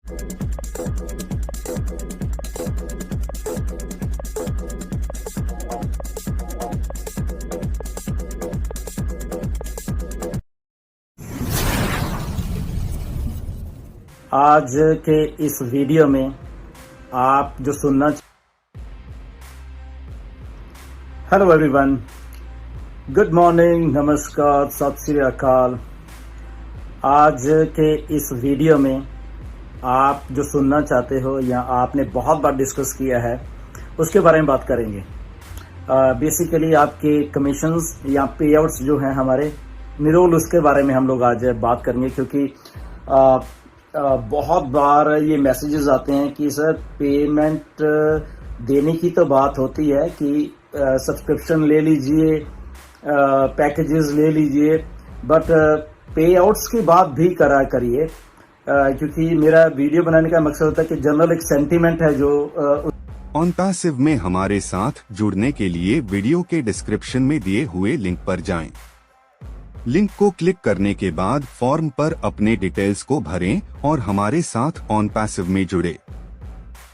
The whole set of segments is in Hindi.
आज के इस वीडियो में आप जो सुनना, हेलो एवरीवन, गुड मॉर्निंग, नमस्कार, सत श्री अकाल। आज के इस वीडियो में आप जो सुनना चाहते हो या आपने बहुत बार डिस्कस किया है उसके बारे में बात करेंगे। बेसिकली आपके कमीशंस या पे आउट्स जो हैं हमारे निरोल, उसके बारे में हम लोग आज बात करेंगे, क्योंकि बहुत बार ये मैसेजेस आते हैं कि सर पेमेंट देने की तो बात होती है कि सब्सक्रिप्शन ले लीजिए, पैकेजेस ले लीजिए, बट पे आउट्स की बात भी करा करिए, क्योंकि मेरा वीडियो बनाने का मकसद होता है कि जनरल एक सेंटीमेंट है जो OnPassive में हमारे साथ जुड़ने के लिए वीडियो के डिस्क्रिप्शन में दिए हुए लिंक पर जाएं। लिंक को क्लिक करने के बाद फॉर्म पर अपने डिटेल्स को भरें और हमारे साथ OnPassive में जुड़े।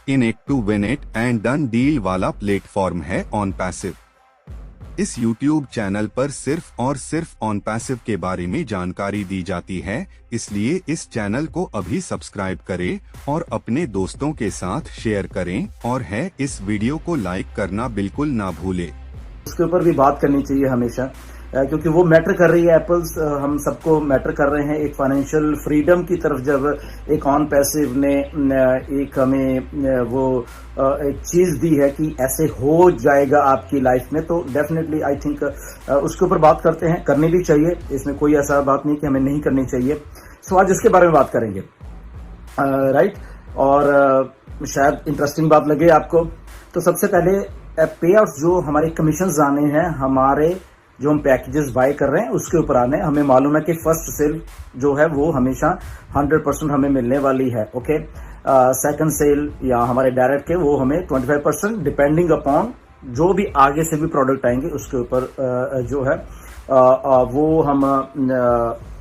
In it to win it and done deal वाला प्लेटफॉर्म है OnPassive। इस YouTube चैनल पर सिर्फ और सिर्फ OnPassive के बारे में जानकारी दी जाती है, इसलिए इस चैनल को अभी सब्सक्राइब करें और अपने दोस्तों के साथ शेयर करें, और है इस वीडियो को लाइक करना बिल्कुल ना भूलें। उसके ऊपर भी बात करनी चाहिए हमेशा, क्योंकि वो मैटर कर रही है। एप्पल्स हम सबको मैटर कर रहे हैं एक फाइनेंशियल फ्रीडम की तरफ। जब एक OnPassive ने एक हमें वो एक चीज दी है कि ऐसे हो जाएगा आपकी लाइफ में, तो डेफिनेटली आई थिंक उसके ऊपर बात करते हैं, करनी भी चाहिए। इसमें कोई ऐसा बात नहीं कि हमें नहीं करनी चाहिए। सो आज इसके बारे में बात करेंगे, राइट, और शायद इंटरेस्टिंग बात लगे आपको। तो सबसे पहले पे आउट्स जो हमारे कमीशन आने हैं, हमारे जो हम पैकेजेस बाय कर रहे हैं उसके ऊपर आने। हमें मालूम है कि फर्स्ट सेल जो है वो हमेशा 100% हमें मिलने वाली है, ओके। सेकंड सेल या हमारे डायरेक्ट के वो हमें 25%, डिपेंडिंग अपॉन जो भी आगे से भी प्रोडक्ट आएंगे उसके ऊपर जो है वो हम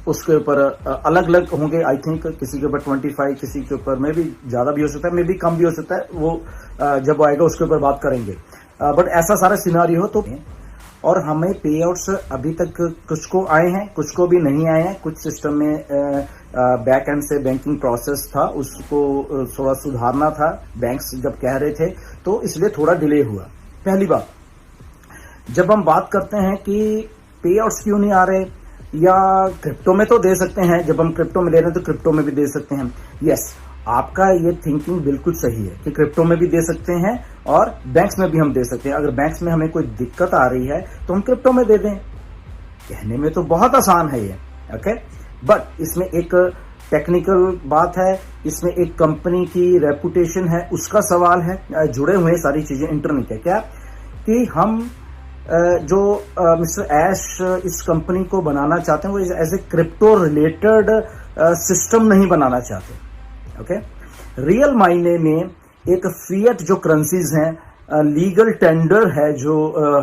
उसके ऊपर अलग अलग होंगे। आई थिंक किसी के ऊपर 25, किसी के ऊपर में भी ज्यादा भी हो सकता है, मे भी कम भी हो सकता है। वो जब आएगा उसके ऊपर बात करेंगे, बट ऐसा सारा सिनारियो हो तो। और हमें पे आउट्स अभी तक कुछ को आए हैं, कुछ को भी नहीं आए हैं। कुछ सिस्टम में बैक एंड से बैंकिंग प्रोसेस था, उसको थोड़ा सुधारना था, बैंक्स जब कह रहे थे, तो इसलिए थोड़ा डिले हुआ। पहली बात, जब हम बात करते हैं कि पे आउट्स क्यों नहीं आ रहे, या क्रिप्टो में तो दे सकते हैं, जब हम क्रिप्टो में ले रहे हैं तो क्रिप्टो में भी दे सकते हैं। यस, आपका ये थिंकिंग बिल्कुल सही है कि क्रिप्टो में भी दे सकते हैं और बैंक्स में भी हम दे सकते हैं। अगर बैंक्स में हमें कोई दिक्कत आ रही है तो हम क्रिप्टो में दे दें। कहने में तो बहुत आसान है ये, ओके, बट इसमें एक टेक्निकल बात है, इसमें एक कंपनी की रेपुटेशन है, उसका सवाल है। जुड़े हुए सारी चीजें इंटरनेट है क्या, कि हम जो मिस्टर ऐश इस कंपनी को बनाना चाहते हैं वो as a crypto related system नहीं बनाना चाहते, ओके। रियल मायने में एक फिएट जो करेंसीज हैं, लीगल टेंडर है जो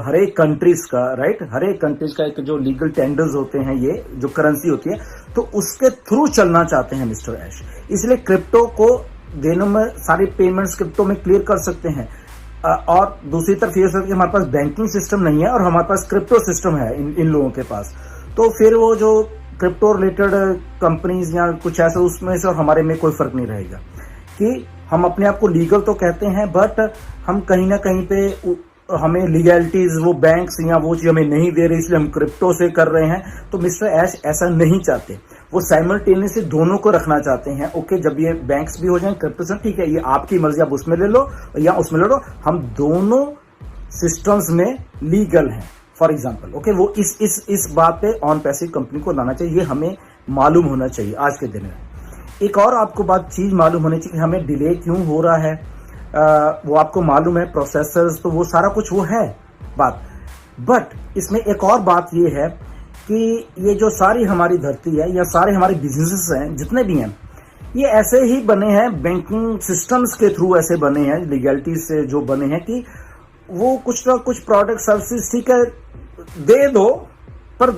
हर एक कंट्रीज का, राइट, हर एक कंट्रीज का एक जो लीगल टेंडर्स होते हैं, ये जो करेंसी होती है, तो उसके थ्रू चलना चाहते हैं मिस्टर ऐश। इसलिए क्रिप्टो को देने में सारी पेमेंट्स क्रिप्टो में क्लियर कर सकते हैं। और दूसरी तरफ ये कि हमारे पास बैंकिंग सिस्टम नहीं है और हमारे पास क्रिप्टो सिस्टम है इन लोगों के पास, तो फिर वो जो क्रिप्टो रिलेटेड कंपनीज या कुछ ऐसा, उसमें से और हमारे में कोई फर्क नहीं रहेगा। कि हम अपने आप को लीगल तो कहते हैं, बट हम कहीं ना कहीं पे हमें लीगैलिटीज वो बैंक्स या वो चीज हमें नहीं दे रही, इसलिए हम क्रिप्टो से कर रहे हैं। तो मिस्टर ऐश ऐसा नहीं चाहते, वो साइमल्टेनियसली दोनों को रखना चाहते हैं। ओके, जब ये बैंक्स भी हो जाए क्रिप्टो से, ठीक है, ये आपकी मर्जी, आप उसमें ले लो या उसमें ले लो, हम दोनों सिस्टम्स में लीगल हैं। फॉर एग्जाम्पल, ओके, वो इस बात पे OnPassive कंपनी को लाना चाहिए, ये हमें मालूम होना चाहिए आज के दिन में। एक और आपको बात चीज मालूम होनी चाहिए कि हमें डिले क्यों हो रहा है, वो आपको मालूम है, प्रोसेसर्स तो वो सारा कुछ वो है बात। बट इसमें एक और बात ये है कि ये जो सारी हमारी धरती है या सारे हमारे बिजनेसेस हैं जितने भी हैं, ये ऐसे ही बने हैं, बैंकिंग सिस्टम्स के थ्रू ऐसे बने हैं, लीगैलिटी से जो बने हैं कि वो कुछ ना कुछ प्रोडक्ट सर्विसेज ठीक है दे दो, पर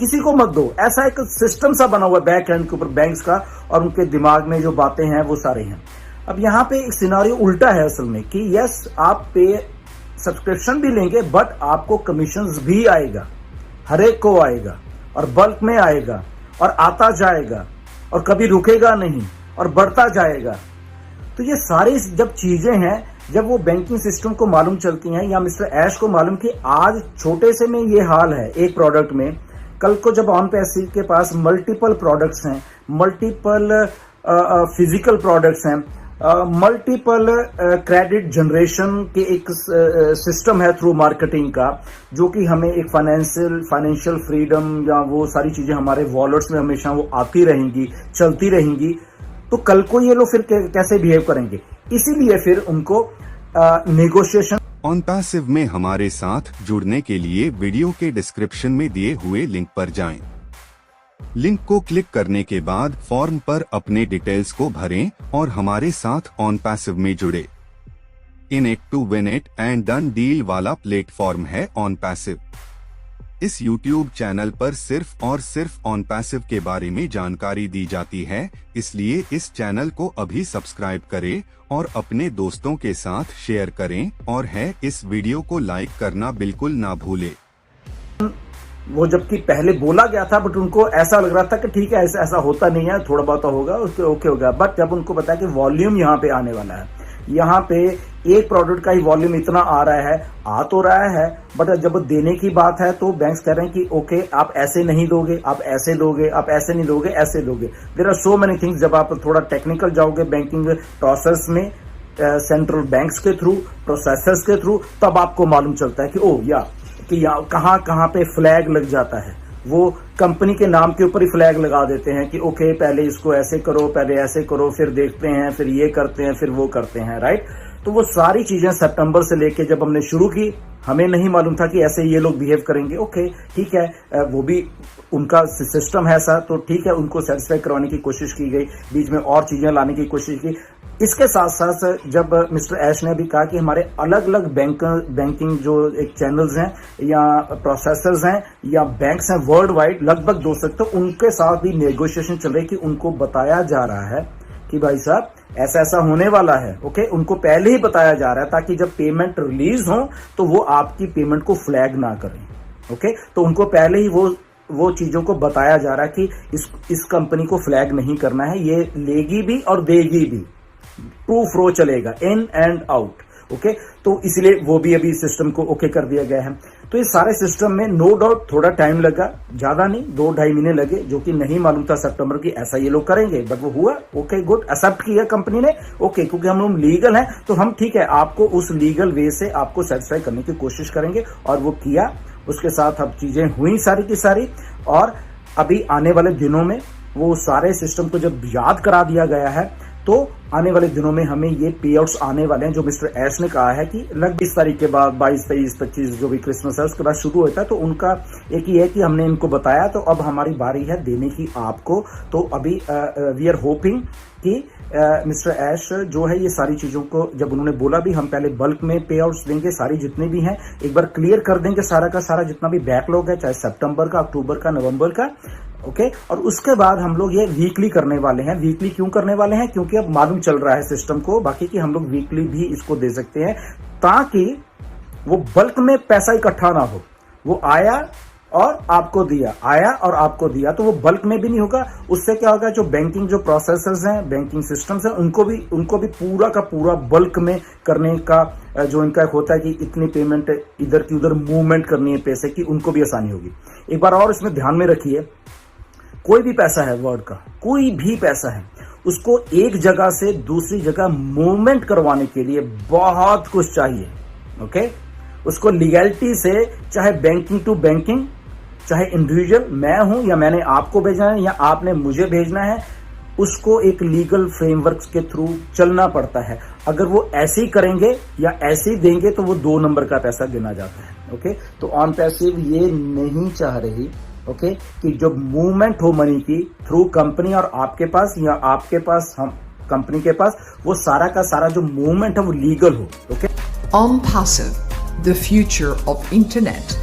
किसी को मत दो। ऐसा एक सिस्टम सा बना हुआ है बैक एंड के ऊपर बैंक्स का, और उनके दिमाग में जो बातें हैं वो सारे हैं। अब यहाँ पे एक सिनारियो उल्टा है असल में कि यस आप पे सब्सक्रिप्शन भी लेंगे बट आपको कमीशंस भी आएगा, हर एक को आएगा और बल्क में आएगा और आता जाएगा और कभी रुकेगा नहीं और बढ़ता जाएगा। तो ये सारी जब चीजें हैं, जब वो बैंकिंग सिस्टम को मालूम चलती हैं या मिस्टर ऐश को मालूम कि आज छोटे से में ये हाल है एक प्रोडक्ट में, कल को जब ऑन पैसिव के पास मल्टीपल प्रोडक्ट्स हैं, मल्टीपल फिजिकल प्रोडक्ट्स हैं, मल्टीपल क्रेडिट जनरेशन के एक सिस्टम है थ्रू मार्केटिंग का, जो कि हमें एक फाइनेंशियल फ्रीडम या वो सारी चीजें हमारे वॉलेट्स में हमेशा वो आती रहेंगी, चलती रहेंगी, तो कल को ये लोग फिर कैसे बिहेव करेंगे। इसीलिए फिर उनको नेगोशिएशन। ऑन पैसिव में हमारे साथ जुड़ने के लिए वीडियो के डिस्क्रिप्शन में दिए हुए लिंक पर जाएं। लिंक को क्लिक करने के बाद फॉर्म पर अपने डिटेल्स को भरें और हमारे साथ ऑन पैसिव में जुड़े। In it to win it and done deal वाला प्लेटफॉर्म है ऑन पैसिव। इस YouTube चैनल पर सिर्फ और सिर्फ ऑन पैसिव के बारे में जानकारी दी जाती है, इसलिए इस चैनल को अभी सब्सक्राइब करें और अपने दोस्तों के साथ शेयर करें, और है इस वीडियो को लाइक करना बिल्कुल ना भूलें। वो जबकि पहले बोला गया था बट उनको ऐसा लग रहा था कि ठीक है ऐसा होता नहीं है, थोड़ा बहुत होगा उसके ओके होगा, बट जब उनको पता है कि वॉल्यूम यहाँ पे आने वाला है, यहाँ पे एक प्रोडक्ट का ही वॉल्यूम इतना आ रहा है, आ तो रहा है, बट जब देने की बात है तो बैंक्स कह रहे हैं कि ओके आप ऐसे नहीं दोगे, आप ऐसे दोगे, आप ऐसे नहीं दोगे, ऐसे दोगे। There are so many things. जब आप थोड़ा टेक्निकल जाओगे बैंकिंग प्रोसेस में, सेंट्रल बैंक्स के थ्रू, प्रोसेसर्स के थ्रू, तब आपको मालूम चलता है कि ओ या कि कहाँ कहाँ पे फ्लैग लग जाता है। वो कंपनी के नाम के ऊपर ही फ्लैग लगा देते हैं कि ओके पहले इसको ऐसे करो, पहले ऐसे करो, फिर देखते हैं, फिर ये करते हैं, फिर वो करते हैं, राइट। तो वो सारी चीजें सितंबर से लेके जब हमने शुरू की, हमें नहीं मालूम था कि ऐसे ये लोग बिहेव करेंगे। ओके ठीक है, वो भी उनका सिस्टम है ऐसा, तो ठीक है, उनको सेटिस्फाई करवाने की कोशिश की गई, बीच में और चीजें लाने की कोशिश की। इसके साथ साथ जब मिस्टर ऐश ने भी कहा कि हमारे अलग अलग बैंकिंग जो एक चैनल्स हैं या प्रोसेसर्स हैं या बैंक्स हैं वर्ल्ड वाइड, लगभग 200, तो उनके साथ भी नेगोशिएशन चल रही, कि उनको बताया जा रहा है कि भाई साहब ऐसा ऐसा होने वाला है। ओके, उनको पहले ही बताया जा रहा है ताकि जब पेमेंट रिलीज हो तो वो आपकी पेमेंट को फ्लैग ना करें। ओके, तो उनको पहले ही वो चीजों को बताया जा रहा है कि इस कंपनी को फ्लैग नहीं करना है, ये लेगी भी और देगी भी, टू फ्रो चलेगा, इन एंड आउट। ओके, तो इसलिए वो भी अभी सिस्टम को ओके कर दिया गया है। तो इस सारे सिस्टम में नो डाउट थोड़ा टाइम लगा, ज्यादा नहीं, 2-2.5 महीने लगे, जो कि नहीं मालूम था सितंबर की ऐसा ये लोग करेंगे, बट वो हुआ। ओके गुड, एक्सेप्ट किया कंपनी ने। ओके, क्योंकि हम लोग लीगल हैं तो हम ठीक है, आपको उस लीगल वे से आपको सेटिस्फाई करने की कोशिश करेंगे, और वो किया। उसके साथ अब चीजें हुई सारी की सारी, और अभी आने वाले दिनों में वो सारे सिस्टम को जब याद करा दिया गया है, तो आने वाले दिनों में हमें ये पे आउट्स आने वाले हैं, जो मिस्टर ऐश ने कहा है कि लगभग 20 तारीख के बाद, 22, 23, 25 जो भी क्रिसमस है उसके बाद शुरू होता है। तो उनका एक ही है कि हमने इनको बताया, तो अब हमारी बारी है देने की आपको। तो अभी वी आर होपिंग कि मिस्टर ऐश जो है ये सारी चीजों को, जब उन्होंने बोला भी हम पहले बल्क में पे आउट्स देंगे, सारी जितने भी हैं एक बार क्लियर कर देंगे, सारा का सारा जितना भी बैकलॉग है, चाहे सितंबर का, अक्टूबर का, नवंबर का। ओके, और उसके बाद हम लोग ये वीकली करने वाले हैं। वीकली क्यों करने वाले हैं? क्योंकि अब मालूम चल रहा है सिस्टम को बाकी कि हम लोग वीकली भी इसको दे सकते हैं, ताकि वो बल्क में पैसा इकट्ठा ना हो। वो आया और आपको दिया, आया और आपको दिया, तो वो बल्क में भी नहीं होगा। उससे क्या होगा, जो बैंकिंग जो प्रोसेसर्स हैं, बैंकिंग सिस्टम्स हैं, उनको भी पूरा का पूरा बल्क में करने का जो इनका होता है कि इतनी पेमेंट इधर की उधर मूवमेंट करनी है पैसे की, उनको भी आसानी होगी। एक बार और इसमें ध्यान में रखिए, कोई भी पैसा है वर्ल्ड का, कोई भी पैसा है, उसको एक जगह से दूसरी जगह मूवमेंट करवाने के लिए बहुत कुछ चाहिए। ओके, उसको लीगैलिटी से, चाहे बैंकिंग टू बैंकिंग, चाहे इंडिविजुअल मैं हूं या मैंने आपको भेजना है या आपने मुझे भेजना है, उसको एक लीगल फ्रेमवर्क के थ्रू चलना पड़ता है। अगर वो ऐसे ही करेंगे या ऐसे ही देंगे तो वो 2 नंबर का पैसा गिना जाता है। ओके, तो ऑन पैसिव ये नहीं चाह रही ओके कि जब मूवमेंट हो मनी की थ्रू कंपनी और आपके पास या आपके पास हम कंपनी के पास, वो सारा का सारा जो मूवमेंट है वो लीगल हो। Okay, OnPassive, the future of internet.